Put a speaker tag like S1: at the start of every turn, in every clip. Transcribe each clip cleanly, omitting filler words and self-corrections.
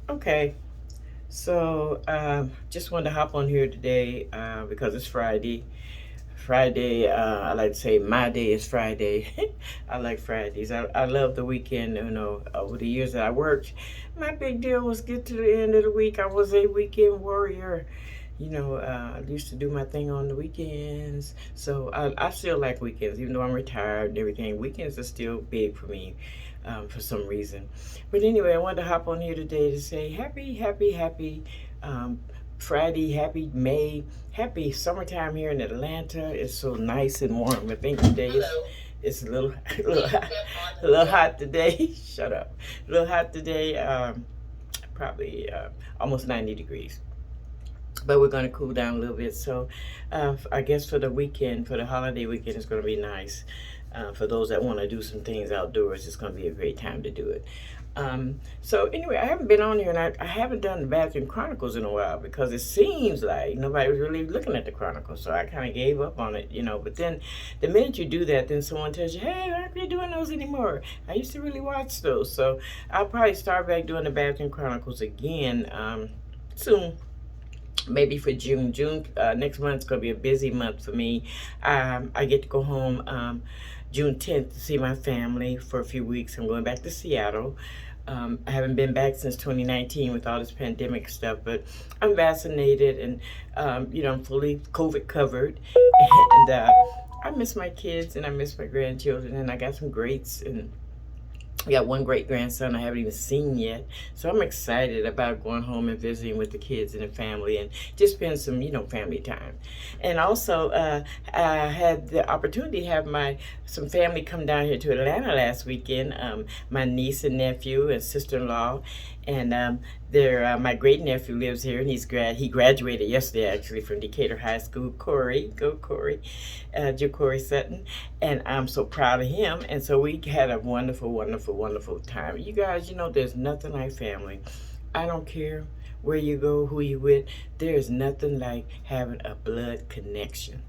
S1: Okay, so just wanted to hop on here today because it's Friday. Friday, I like to say my day is Friday. I like Fridays. I love the weekend. Over the years that I worked, my big deal was get to the end of the week. I was a weekend warrior. I used to do my thing on the weekends. So I still like weekends, even though I'm retired and everything. Weekends are still big for me for some reason. But anyway, I wanted to hop on here today to say happy, happy, happy um, Friday, happy May, happy summertime here in Atlanta. It's so nice and warm. I think today it's a little, a little hot today. Shut up. A little hot today. Probably almost 90 degrees, but we're going to cool down a little bit. So I guess for the weekend, for the holiday weekend, it's going to be nice. For those that want to do some things outdoors, it's going to be a great time to do it. So anyway, I haven't been on here, and I haven't done the Bathroom Chronicles in a while because it seems like nobody was really looking at the Chronicles, so I kind of gave up on it. But then the minute you do that, then someone tells you, hey, why aren't you doing those anymore? I used to really watch those. So I'll probably start back doing the Bathroom Chronicles again soon, maybe for June. Next month's gonna be a busy month for me. I get to go home June 10th to see my family for a few weeks. I'm going back to Seattle. I haven't been back since 2019 with all this pandemic stuff, but I'm vaccinated and I'm fully COVID covered, and I miss my kids and I miss my grandchildren, and I got some greats, and I got one great grandson I haven't even seen yet. So I'm excited about going home and visiting with the kids and the family and just spend some, family time. And also, I had the opportunity to have some family come down here to Atlanta last weekend. My niece and nephew and sister-in-law, and my great nephew lives here, and he graduated yesterday actually from Decatur High School. Corey, go Corey, Corey Sutton, and I'm so proud of him. And so we had a wonderful, wonderful, wonderful time. You guys, there's nothing like family. I don't care where you go, who you with. There's nothing like having a blood connection.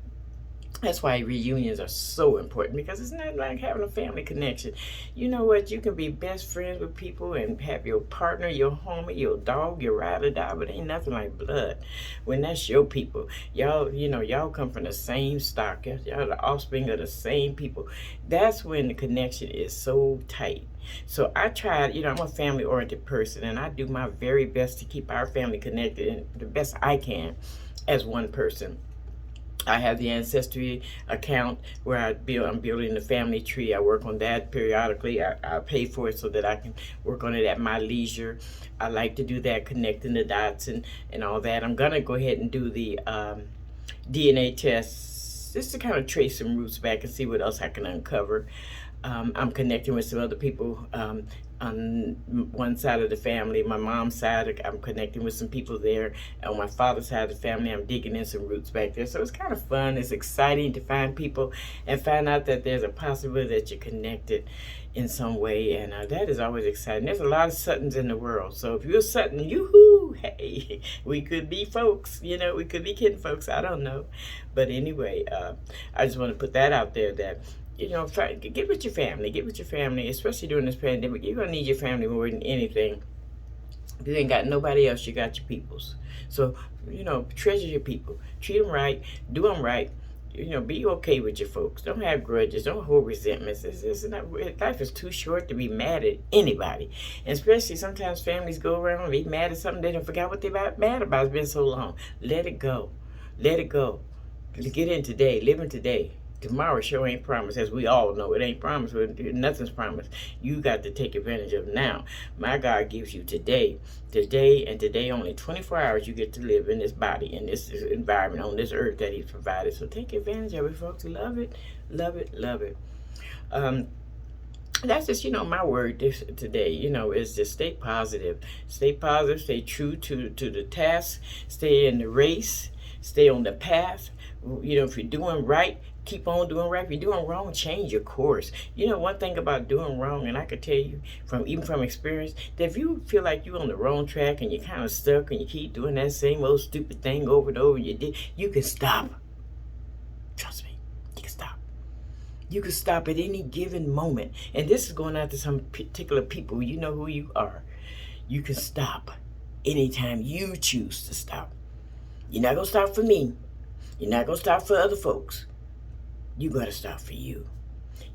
S1: That's why reunions are so important, because it's not like having a family connection. You know what? You can be best friends with people and have your partner, your homie, your dog, your ride or die, but ain't nothing like blood. When that's your people, y'all come from the same stock. Y'all the offspring of the same people. That's when the connection is so tight. So I tried, I'm a family oriented person, and I do my very best to keep our family connected and the best I can as one person. I have the Ancestry account where I'm building the family tree. I work on that periodically. I pay for it so that I can work on it at my leisure. I like to do that, connecting the dots and all that. I'm going to go ahead and do the DNA tests just to kind of trace some roots back and see what else I can uncover. I'm connecting with some other people on one side of the family. My mom's side, I'm connecting with some people there. On my father's side of the family, I'm digging in some roots back there. So it's kind of fun. It's exciting to find people and find out that there's a possibility that you're connected in some way. And that is always exciting. There's a lot of Suttons in the world. So if you're a Sutton, yoo-hoo, hey, we could be folks. We could be kin folks. I don't know. But anyway, I just want to put that out there that get with your family. Get with your family, especially during this pandemic. You're going to need your family more than anything. If you ain't got nobody else, you got your peoples. So, treasure your people. Treat them right. Do them right. Be okay with your folks. Don't have grudges. Don't hold resentments. Life is too short to be mad at anybody. And especially sometimes families go around and be mad at something they don't forget what they're mad about. It's been so long. Let it go. Let it go. Get in today. Live in today. Tomorrow sure ain't promised, as we all know. It ain't promised. Nothing's promised. You got to take advantage of now. My God gives you today, and today only. 24 hours you get to live in this body, in this environment, on this earth that He's provided. So take advantage of it, folks. Love it, love it, love it. That's just, my word today, is just stay positive. Stay positive, stay true to the task, stay in the race, stay on the path. If you're doing right, keep on doing right. If you're doing wrong, change your course. One thing about doing wrong, and I could tell you from experience, that if you feel like you're on the wrong track and you're kind of stuck and you keep doing that same old stupid thing over and over, you can stop. Trust me, you can stop. You can stop at any given moment. And this is going out to some particular people. You know who you are. You can stop. anytime you choose to stop. You're not going to stop for me. You're not going to stop for other folks. You got to stop for you.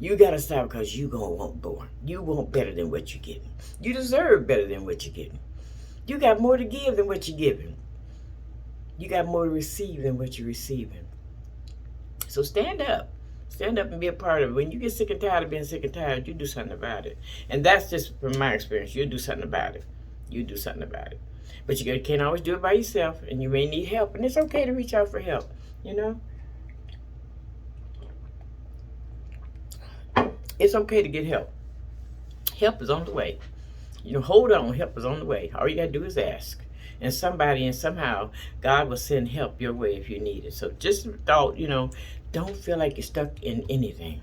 S1: You got to stop because you going to want more. You want better than what you're getting. You deserve better than what you're getting. You got more to give than what you're giving. You got more to receive than what you're receiving. So stand up. Stand up and be a part of it. When you get sick and tired of being sick and tired, you do something about it. And that's just from my experience. You do something about it. You do something about it. But you can't always do it by yourself, and you may need help. And it's okay to reach out for help, you know? It's okay to get help. Help is on the way. You know, hold on. Help is on the way. All you got to do is ask. And somebody and somehow God will send help your way if you need it. So just thought, you know, don't feel like you're stuck in anything,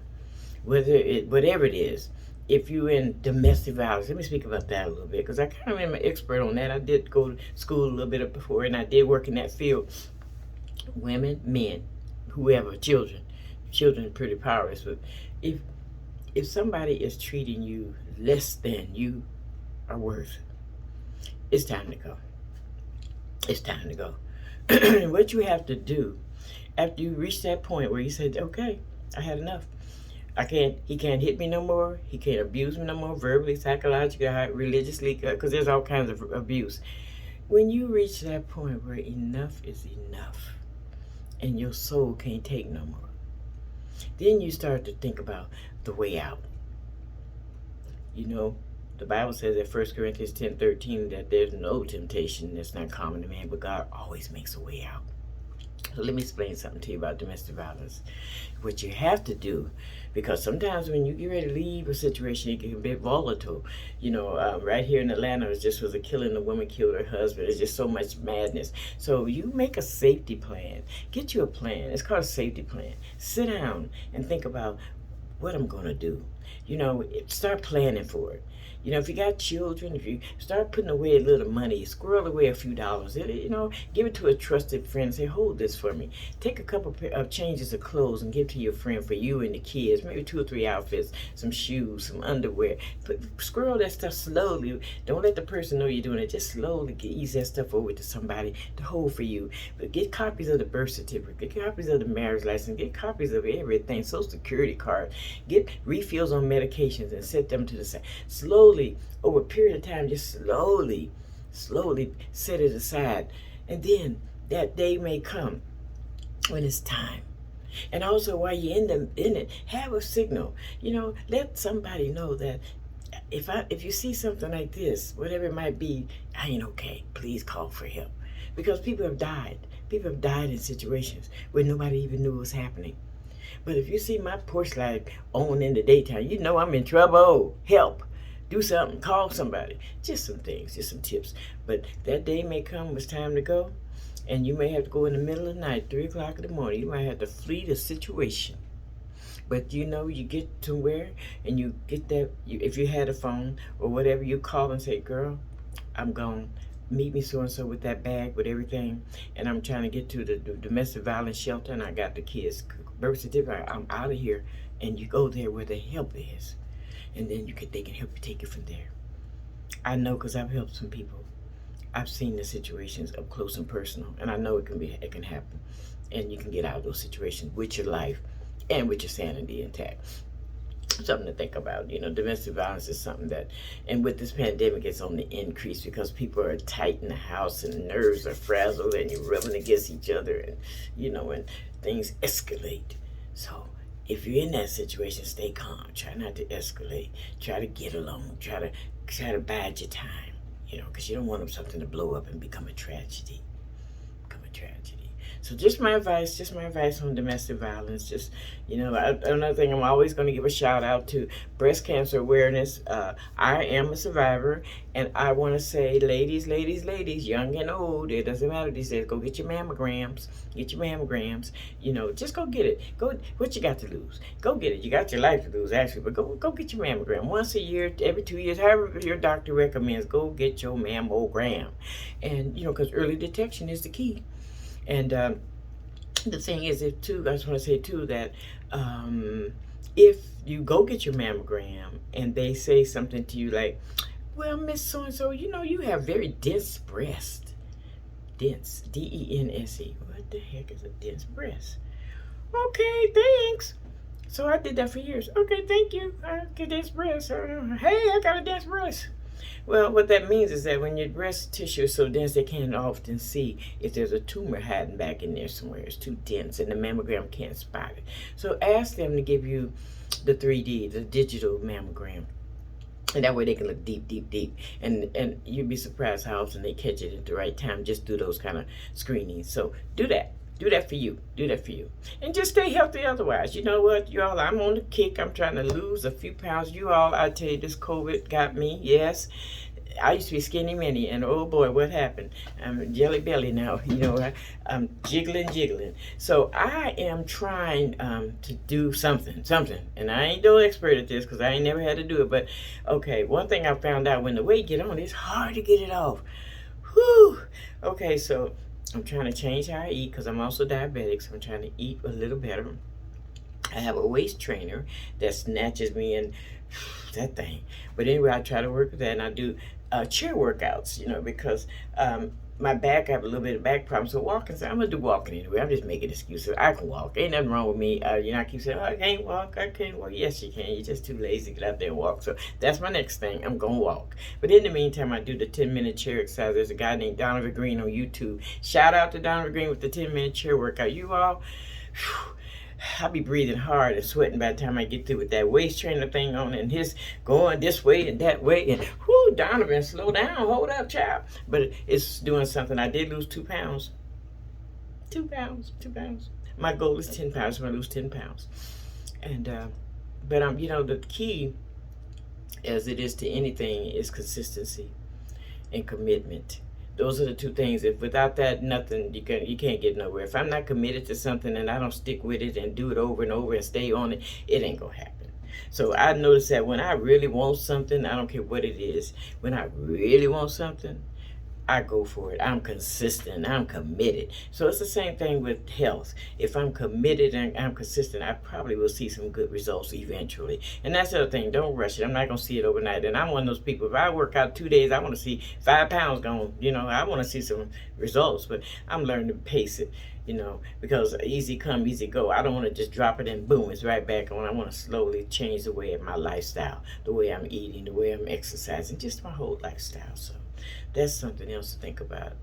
S1: whatever it is. If you're in domestic violence, let me speak about that a little bit, because I kind of am an expert on that. I did go to school a little bit before, and I did work in that field. Women, men, whoever, children are pretty powerless. But if somebody is treating you less than you are worth, it's time to go. It's time to go. What you have to do after you reach that point where you said, okay, I had enough. He can't hit me no more. He can't abuse me no more, verbally, psychologically, religiously, because there's all kinds of abuse. When you reach that point where enough is enough and your soul can't take no more, then you start to think about the way out. You know, the Bible says at 1 Corinthians 10:13 that there's no temptation that's not common to man, but God always makes a way out. So let me explain something to you about domestic violence. What you have to do, because sometimes when you get ready to leave a situation, it can be volatile. You know, right here in Atlanta, it just was a killing. A woman killed her husband. It's just so much madness. So you make a safety plan. Get you a plan. It's called a safety plan. Sit down and think about what I'm going to do. You know, start planning for it. You know, if you got children, if you start putting away a little money, squirrel away a few dollars, you know, give it to a trusted friend. Say, hold this for me. Take a couple of changes of clothes and give to your friend for you and the kids. Maybe 2 or 3 outfits, some shoes, some underwear. Squirrel that stuff slowly. Don't let the person know you're doing it. Just slowly ease that stuff over to somebody to hold for you. But get copies of the birth certificate. Get copies of the marriage license. Get copies of everything. Social Security card. Get refills on medications and set them to the side. Slowly, over a period of time, just slowly set it aside. And then that day may come when it's time. And also, while you're in it, have a signal. You know, let somebody know that if you see something like this, whatever it might be, I ain't okay. Please call for help. Because people have died. People have died in situations where nobody even knew what was happening. But if you see my porch light on in the daytime, you know I'm in trouble. Help. Do something. Call somebody. Just some things. Just some tips. But that day may come when it's time to go. And you may have to go in the middle of the night, 3 o'clock in the morning. You might have to flee the situation. But you know, you get to where, and you get that, if you had a phone or whatever, you call and say, girl, I'm gone. Meet me so-and-so with that bag, with everything. And I'm trying to get to the domestic violence shelter, and I got the kids' birth certificate. I'm out of here. And you go there where the help is. And then they can help you take it from there. I know, because I've helped some people. I've seen the situations up close and personal, and I know it can happen, and you can get out of those situations with your life and with your sanity intact. Something to think about. You know, domestic violence is something that, and with this pandemic, it's on the increase because people are tight in the house and nerves are frazzled, and you're rubbing against each other, and you know, and things escalate. So if you're in that situation, stay calm. Try not to escalate. Try to get along. Try to bide your time. You know, because you don't want something to blow up and become a tragedy. So just my advice on domestic violence. Just, you know, another thing, I'm always going to give a shout out to breast cancer awareness. I am a survivor, and I want to say, ladies, young and old, it doesn't matter these days, go get your mammograms. You know, just go get it. What you got to lose? Go get it. You got your life to lose, actually, but go get your mammogram. Once a year, every 2 years, however your doctor recommends, go get your mammogram. And, you know, because early detection is the key. And the thing is, I just want to say too that if you go get your mammogram and they say something to you like, Well, Miss So-and-so, you have very dense breast. Dense, D-E-N-S-E. What the heck is a dense breast? Okay, thanks. So I did that for years. Okay, thank you. I get dense breast. Hey, I got a dense breast. Well, what that means is that when your breast tissue is so dense, they can't often see if there's a tumor hiding back in there somewhere. It's too dense, and the mammogram can't spot it. So ask them to give you the 3D, the digital mammogram. And that way they can look deep, deep, deep. And you'd be surprised how often they catch it at the right time just through those kind of screenings. So do that. Do that for you. Do that for you. And just stay healthy otherwise. You know what, y'all? I'm on the kick. I'm trying to lose a few pounds. You all, I tell you, this COVID got me. Yes. I used to be skinny mini, and oh boy, what happened? I'm jelly belly now. I'm jiggling. So I am trying to do something. And I ain't no expert at this because I ain't never had to do it. But okay, one thing I found out, when the weight get on, it's hard to get it off. Whew. Okay, so I'm trying to change how I eat because I'm also diabetic, so I'm trying to eat a little better. I have a waist trainer that snatches me in that thing. But anyway, I try to work with that, and I do chair workouts, because my back, I have a little bit of back problem. So walking, so I'm going to do walking anyway. I'm just making excuses. I can walk. Ain't nothing wrong with me. I keep saying, oh, I can't walk. Yes, you can. You're just too lazy to get out there and walk. So that's my next thing. I'm going to walk. But in the meantime, I do the 10-minute chair exercise. There's a guy named Donovan Green on YouTube. Shout out to Donovan Green with the 10-minute chair workout. You all, whew, I'll be breathing hard and sweating by the time I get through with that waist trainer thing on, and his going this way and that way, and whoo, Donovan, slow down, hold up, child. But it's doing something. I did lose 2 pounds. 2 pounds. My goal is 10 pounds. I'm going to lose 10 pounds. And, but the key, as it is to anything, is consistency and commitment. Those are the two things. If without that, nothing, you can't get nowhere. If I'm not committed to something and I don't stick with it and do it over and over and stay on it, it ain't gonna happen. So I noticed that when I really want something, I don't care what it is. When I really want something, I go for it. I'm consistent. I'm committed. So it's the same thing with health. If I'm committed and I'm consistent, I probably will see some good results eventually. And that's the other thing. Don't rush it. I'm not going to see it overnight. And I'm one of those people, if I work out 2 days, I want to see 5 pounds gone. I want to see some results. But I'm learning to pace it, because easy come, easy go. I don't want to just drop it and boom, it's right back on. I want to slowly change the way of my lifestyle, the way I'm eating, the way I'm exercising, just my whole lifestyle. So that's something else to think about.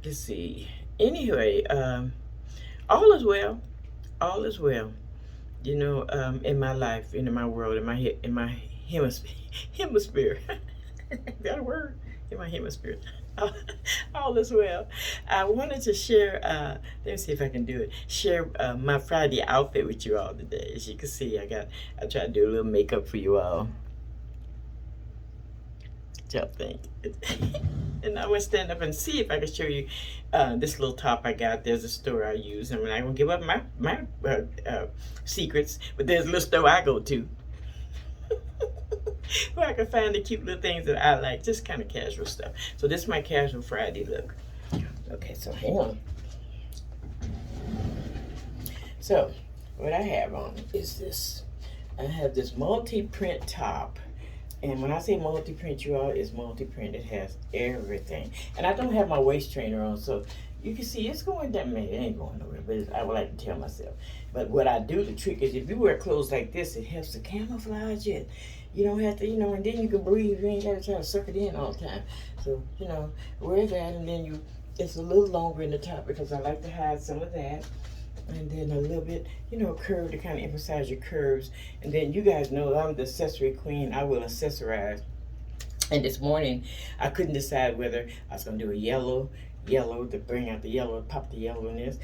S1: Let's see. Anyway, all is well. All is well. In my life, in my world, in my hemisphere. Is that a word? In my hemisphere. All is well. I wanted to share, let me see if I can do it, share my Friday outfit with you all today. As you can see, I tried to do a little makeup for you all. Y'all think. And I want to stand up and see if I can show you this little top I got. There's a store I use. I'm not going to give up my secrets, but there's a little store I go to where I can find the cute little things that I like, just kind of casual stuff. So this is my casual Friday look. Okay, so hang on. So what I have on is this. I have this multi-print top. And when I say multi-print, you all, it's multi-print. It has everything. And I don't have my waist trainer on, so you can see it's going down. Man, it ain't going nowhere, but I would like to tell myself. But what I do, the trick is, if you wear clothes like this, it helps to camouflage it. You don't have to, and then you can breathe. You ain't got to try to suck it in all the time. So, wear that, and then it's a little longer in the top because I like to hide some of that. And then a little bit, curve to kind of emphasize your curves. And then you guys know I'm the accessory queen. I will accessorize. And this morning, I couldn't decide whether I was going to do a yellow to bring out the yellow, pop the yellow in this.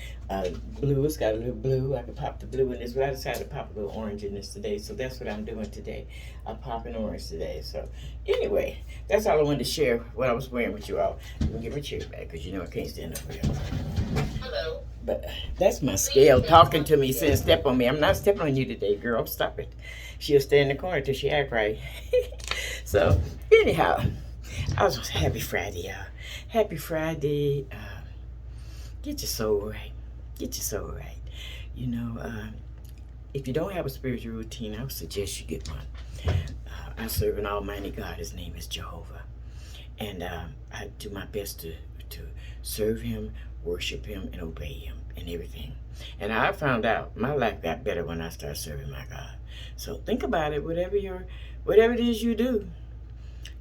S1: Blue, it's got a little blue. I could pop the blue in this, but I decided to pop a little orange in this today. So that's what I'm doing today. I'm popping orange today. So anyway, that's all I wanted to share, what I was wearing with you all. I'm going to give my chair back because I can't stand up for y'all. Hello. But that's my scale talking to me, saying step on me. I'm not stepping on you today, girl. Stop it. She'll stay in the corner till she act right. So anyhow, I was happy Friday, y'all. Happy Friday. Get your soul right. Get your soul right. If you don't have a spiritual routine, I would suggest you get one. I serve an almighty God. His name is Jehovah. And I do my best to serve him, worship him, and obey him in everything. And I found out my life got better when I started serving my God. So think about it. Whatever it is you do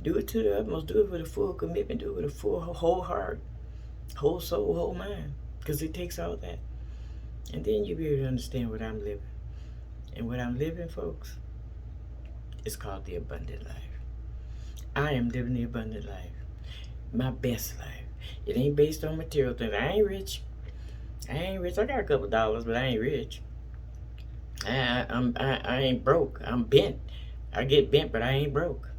S1: it to the utmost. Do it with a full commitment. Do it with a full whole heart, whole soul, whole mind. Because it takes all that. And then you'll be able to understand what I'm living. And what I'm living, folks, is called the abundant life. I am living the abundant life. My best life. It ain't based on material things. I ain't rich. I got a couple dollars, but I ain't rich. I ain't broke. I'm bent. I get bent, but I ain't broke.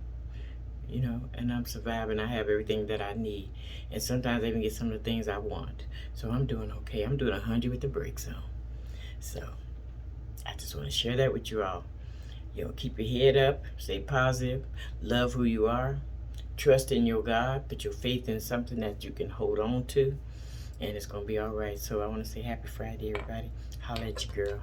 S1: You know, and I'm surviving. I have everything that I need. And sometimes I even get some of the things I want. So I'm doing okay. I'm doing 100 with the brakes on. So I just want to share that with you all. You know, keep your head up. Stay positive. Love who you are. Trust in your God. Put your faith in something that you can hold on to. And it's going to be all right. So I want to say happy Friday, everybody. Holla at your girl.